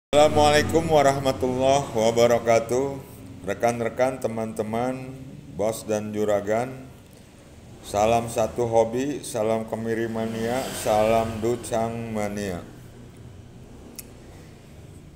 Assalamualaikum warahmatullahi wabarakatuh. Rekan-rekan, teman-teman, bos dan juragan. Salam satu hobi, salam kemiri mania, salam ducang mania.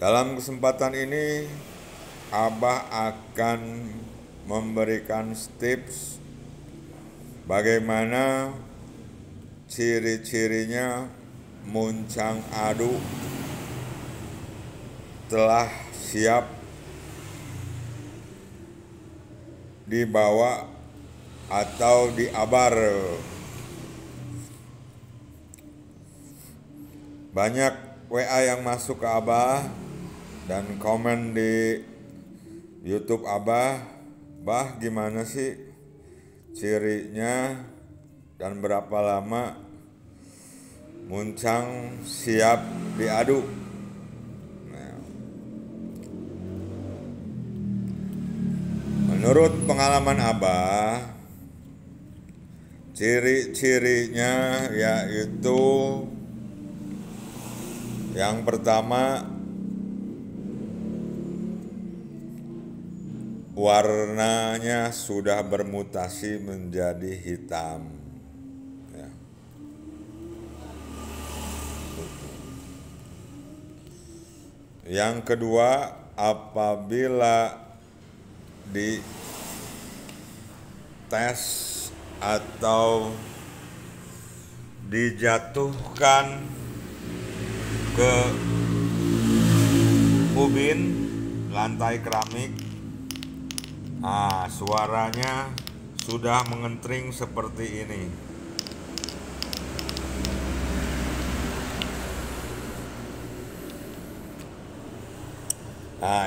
Dalam kesempatan ini Abah akan memberikan tips bagaimana ciri-cirinya muncang adu telah siap dibawa atau diabar. Banyak WA yang masuk ke Abah dan komen di YouTube Abah, "Bah, gimana sih cirinya dan berapa lama muncang siap diadu?" Menurut pengalaman Abah, ciri-cirinya yaitu yang pertama, warnanya sudah bermutasi menjadi hitam. Yang kedua, apabila di tes atau dijatuhkan ke ubin lantai keramik, suaranya sudah mengentring seperti ini.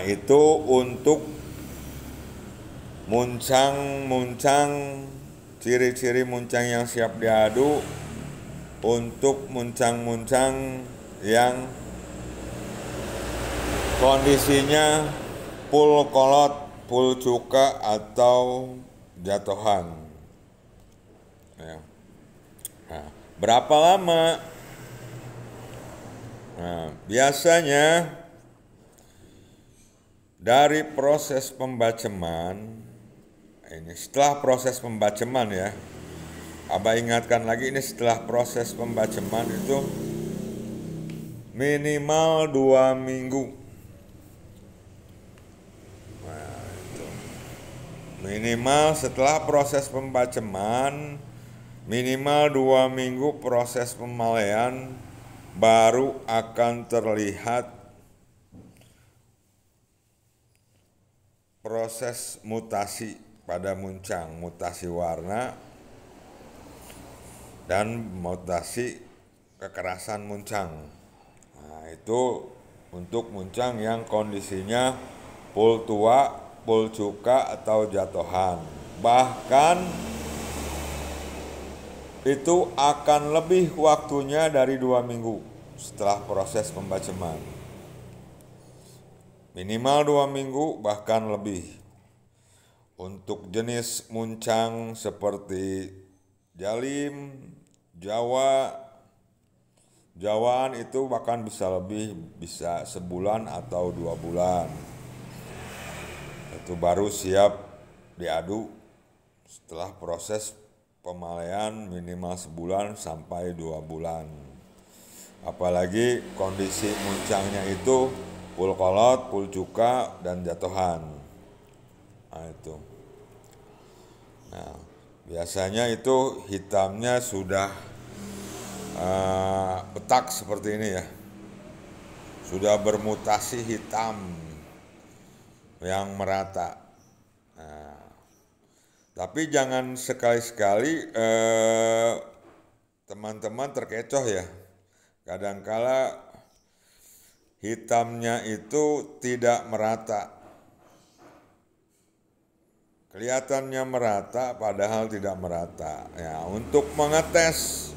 Itu untuk muncang, ciri-ciri muncang yang siap diadu. Untuk muncang-muncang yang kondisinya full kolot, full cuka atau jatuhan. Berapa lama? Biasanya dari proses pembaceman, ini setelah proses pembaceman ya, Abah ingatkan lagi, ini setelah proses pembaceman itu minimal 2 minggu. Minimal setelah proses pembaceman, minimal 2 minggu proses pemalaian baru akan terlihat proses mutasi pada muncang, mutasi warna dan mutasi kekerasan muncang. Itu untuk muncang yang kondisinya full tua, full cuka atau jatuhan. Bahkan itu akan lebih waktunya dari 2 minggu setelah proses pembaceman. Minimal 2 minggu bahkan lebih. Untuk jenis muncang seperti jalim, jawaan itu bahkan bisa lebih, bisa sebulan atau 2 bulan. Itu baru siap diadu setelah proses pemalaian minimal sebulan sampai 2 bulan. Apalagi kondisi muncangnya itu full kolot, full cuka, dan jatuhan. Itu. Biasanya itu hitamnya sudah petak seperti ini ya. Sudah bermutasi hitam yang merata. Tapi jangan sekali-sekali teman-teman terkecoh ya. Kadangkala hitamnya itu tidak merata. Kelihatannya merata padahal tidak merata. Untuk mengetes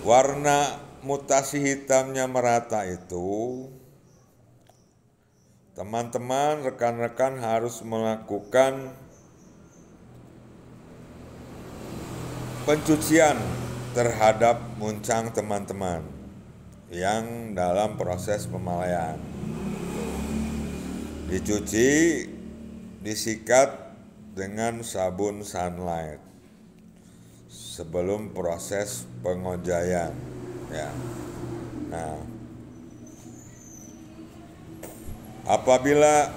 warna mutasi hitamnya merata itu, teman-teman, rekan-rekan harus melakukan pencucian terhadap muncang teman-teman. yang dalam proses pemalaian. Dicuci, disikat dengan sabun sunlight sebelum proses pengojayan, ya. Nah, apabila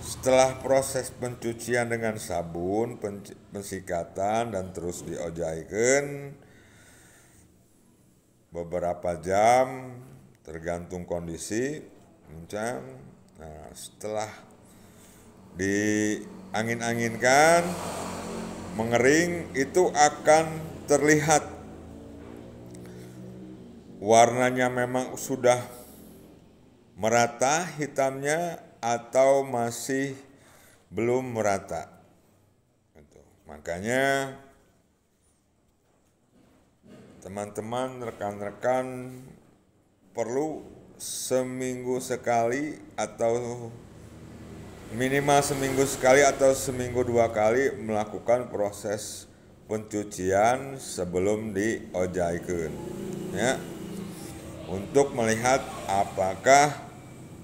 setelah proses pencucian dengan sabun, pensikatan dan terus diojaikan beberapa jam tergantung kondisi muncang. Nah, setelah diangin-anginkan mengering, itu akan terlihat warnanya memang sudah merata hitamnya atau masih belum merata. Makanya teman-teman, rekan-rekan perlu seminggu sekali atau minimal seminggu sekali atau seminggu 2 kali melakukan proses pencucian sebelum diojaikan, ya, untuk melihat apakah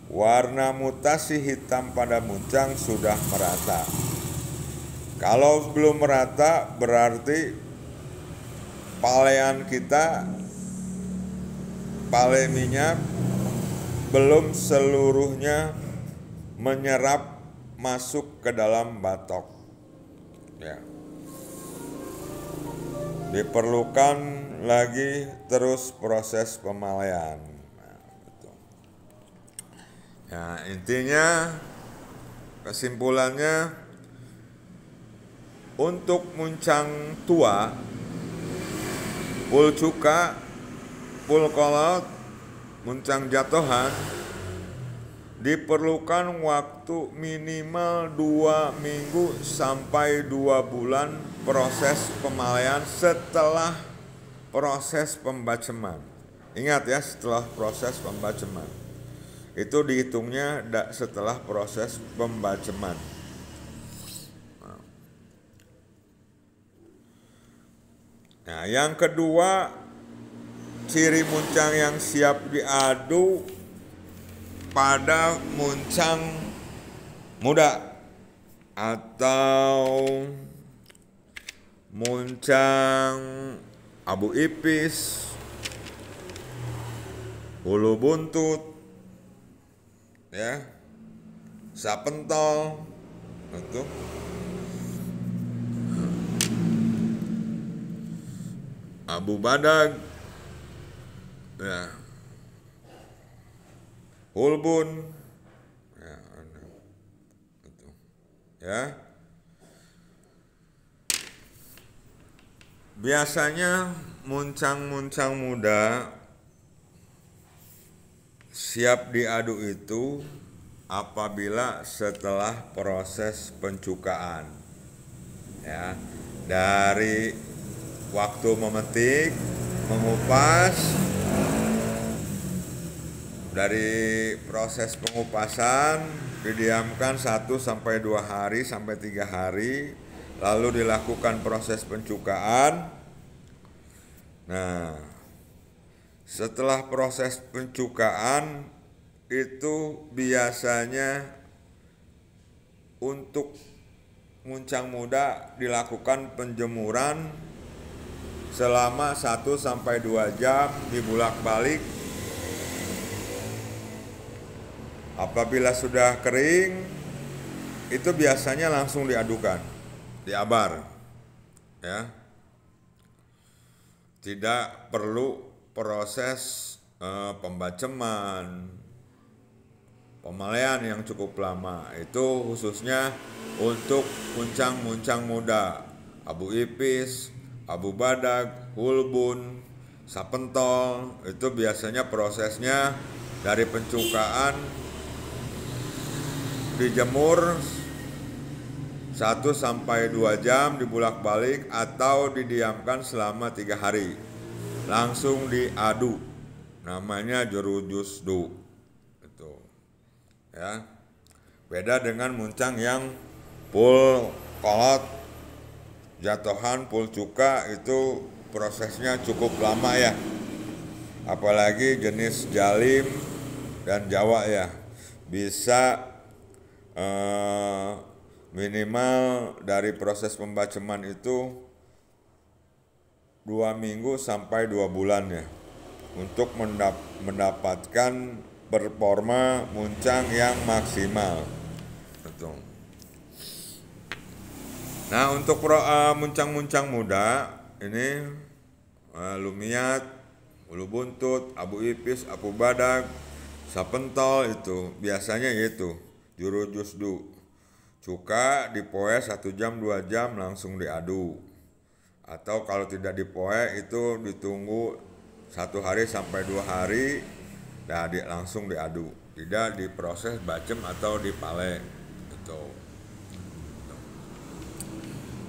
warna mutasi hitam pada muncang sudah merata. Kalau belum merata berarti palean kita, pale minyak belum seluruhnya menyerap masuk ke dalam batok, ya. Diperlukan lagi terus proses pemalaian. Ya, intinya kesimpulannya, untuk muncang tua, pul cuka, pul kolot, muncang jatuhan, diperlukan waktu minimal 2 minggu sampai 2 bulan proses pemalaian setelah proses pembaceman. Ingat ya, setelah proses pembaceman. Itu dihitungnya setelah proses pembaceman. Nah, yang kedua, ciri muncang yang siap diadu pada muncang muda atau muncang abu ipis, bulu buntut, ya, sapentol, itu abu badag, ya, ulbun, ya, itu, ya. Biasanya muncang-muncang muda siap diadu itu apabila setelah proses pencukaan, ya, dari waktu memetik, mengupas, dari proses pengupasan didiamkan 1 sampai 2 hari sampai 3 hari, lalu dilakukan proses pencukaan. Nah, setelah proses pencukaan itu biasanya untuk muncang muda dilakukan penjemuran selama 1 sampai 2 jam dibulak-balik. Apabila sudah kering, itu biasanya langsung diadukan, diabar, ya. Tidak perlu proses pembaceman, pemalaian yang cukup lama. Itu khususnya untuk muncang-muncang muda, abu ipis, abu badag, ulbun, sapentol. Itu biasanya prosesnya dari pencukaan dijemur 1 sampai 2 jam dibulak-balik atau didiamkan selama 3 hari. Langsung diadu. Namanya jurujusdu. Itu. Ya. Beda dengan muncang yang pul kolot, jatuhan, pul cuka, itu prosesnya cukup lama ya. apalagi jenis Jalim dan Jawa ya, bisa minimal dari proses pembaceman itu 2 minggu sampai 2 bulan ya, untuk mendapatkan performa muncang yang maksimal. Betul. Nah, untuk muncang-muncang muda ini Lumiat, Ulu Buntut, Abu Ipis, Abu Badak, Sapentol, itu biasanya yaitu juru jusdu. Cuka dipoe 1 jam 2 jam langsung diadu. Atau kalau tidak dipoe itu ditunggu 1 hari sampai 2 hari, nah langsung diadu. Tidak diproses bacem atau dipale. Gitu.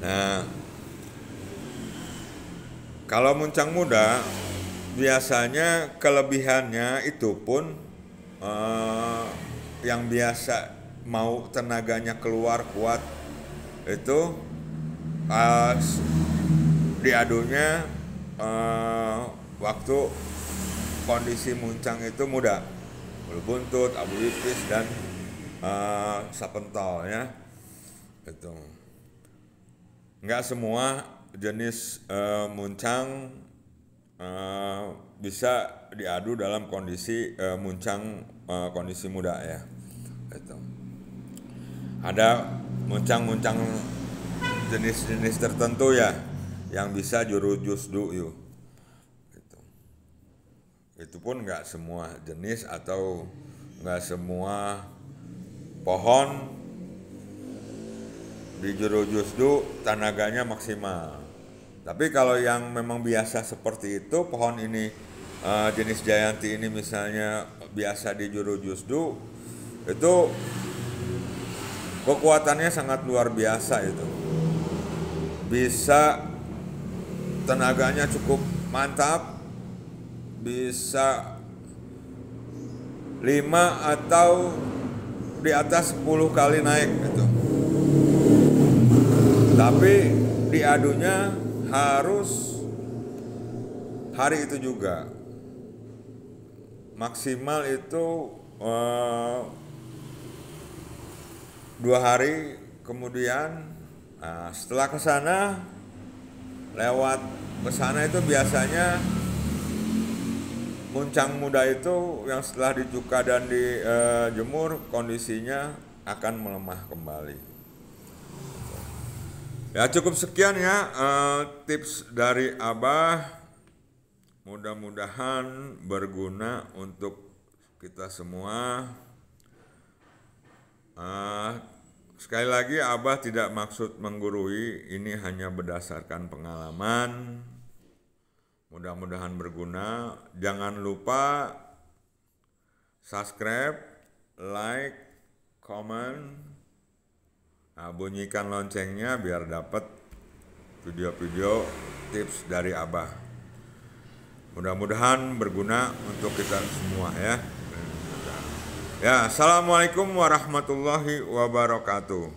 Nah, kalau muncang muda biasanya kelebihannya itu pun yang biasa mau tenaganya keluar kuat itu diadunya waktu kondisi muncang itu muda, Ulu Buntut, Abu Ipis dan Sapentol ya. Itu nggak semua jenis muncang bisa diadu dalam kondisi muncang kondisi muda ya. Itu ada muncang-muncang jenis-jenis tertentu ya yang bisa juru jusdu yuk. Itu pun nggak semua jenis atau nggak semua pohon di juru jusdu tenaganya maksimal. Tapi kalau yang memang biasa seperti itu, pohon ini jenis Jayanti ini misalnya biasa di juru jusdu, itu kekuatannya sangat luar biasa itu. Bisa tenaganya cukup mantap, bisa 5 atau di atas 10 kali naik gitu. Tapi diadunya harus hari itu juga. Maksimal itu 2 hari kemudian. Nah, setelah ke sana, lewat ke sana itu biasanya muncang muda itu yang setelah dicuka dan dijemur kondisinya akan melemah kembali. Ya cukup sekian ya tips dari Abah, mudah-mudahan berguna untuk kita semua. Sekali lagi Abah tidak maksud menggurui, ini hanya berdasarkan pengalaman. Mudah-mudahan berguna. Jangan lupa subscribe, like, comment. Nah, bunyikan loncengnya biar dapat video-video tips dari Abah. Mudah-mudahan berguna untuk kita semua ya. Ya, assalamualaikum warahmatullahi wabarakatuh.